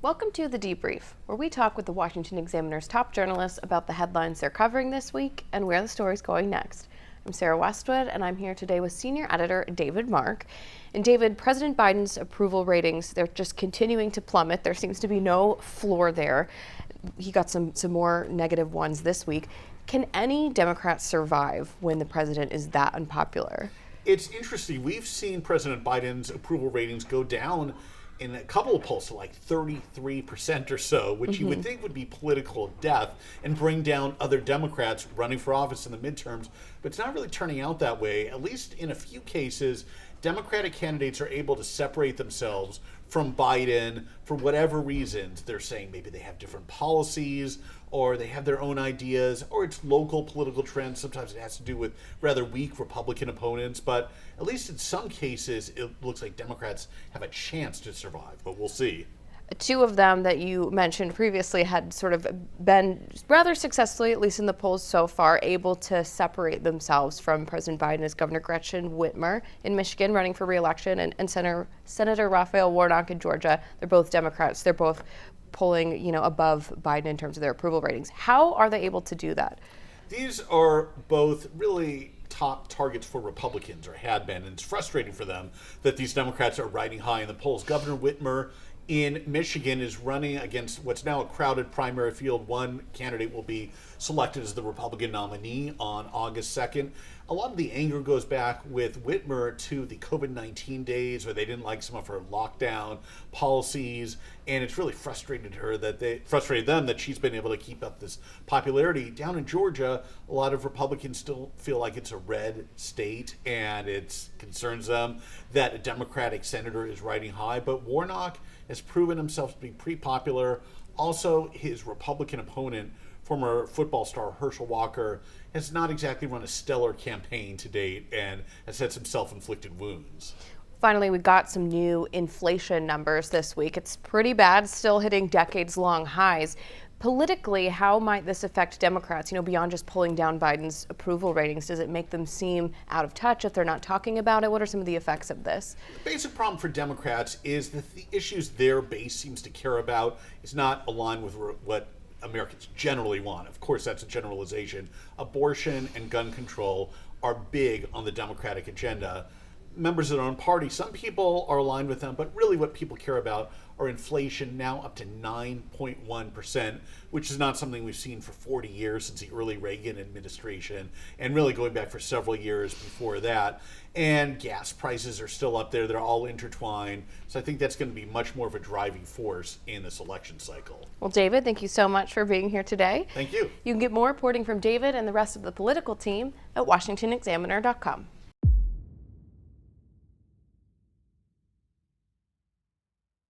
Welcome to The Debrief, where we talk with the Washington Examiner's top journalists about the headlines they're covering this week and where the story's going next. I'm Sarah Westwood, and I'm here today with senior editor David Mark. And David, President Biden's approval ratings, they're just continuing to plummet. There seems to be no floor there. He got some more negative ones this week. Can any Democrat survive when the president is that unpopular? It's interesting. We've seen President Biden's approval ratings go down in a couple of polls to like 33% or so, which you would think would be political death and bring down other Democrats running for office in the midterms. But it's not really turning out that way. At least in a few cases, Democratic candidates are able to separate themselves from Biden for whatever reasons. They're saying maybe they have different policies or they have their own ideas, or it's local political trends. Sometimes it has to do with rather weak Republican opponents. But at least in some cases, it looks like Democrats have a chance to survive, but we'll see. Two of them that you mentioned previously had sort of been rather successfully, at least in the polls so far, able to separate themselves from President Biden as Governor Gretchen Whitmer in Michigan, running for re-election, and Senator Raphael Warnock in Georgia. They're both Democrats. They're both polling, above Biden in terms of their approval ratings. How are they able to do that? These are both really top targets for Republicans, or had been, and it's frustrating for them that these Democrats are riding high in the polls. Governor Whitmer in Michigan is running against what's now a crowded primary field. One candidate will be selected as the Republican nominee on August 2nd. A lot of the anger goes back with Whitmer to the COVID-19 days, where they didn't like some of her lockdown policies, and it's really frustrated them that she's been able to keep up this popularity. Down in Georgia, a lot of Republicans still feel like it's a red state, and it concerns them that a Democratic senator is riding high. But Warnock has proven himself to be pretty popular. Also, his Republican opponent, former football star Herschel Walker, has not exactly run a stellar campaign to date and has had some self-inflicted wounds. Finally, we got some new inflation numbers this week. It's pretty bad, still hitting decades-long highs. Politically, how might this affect Democrats, beyond just pulling down Biden's approval ratings? Does it make them seem out of touch if they're not talking about it? What are some of the effects of this? The basic problem for Democrats is that the issues their base seems to care about is not aligned with what Americans generally want. Of course, that's a generalization. Abortion and gun control are big on the Democratic agenda. Members of their own party, some people are aligned with them, but really what people care about are inflation, now up to 9.1%, which is not something we've seen for 40 years since the early Reagan administration, and really going back for several years before that. And gas prices are still up there. They're all intertwined. So I think that's going to be much more of a driving force in this election cycle. Well, David, thank you so much for being here today. Thank you. You can get more reporting from David and the rest of the political team at washingtonexaminer.com.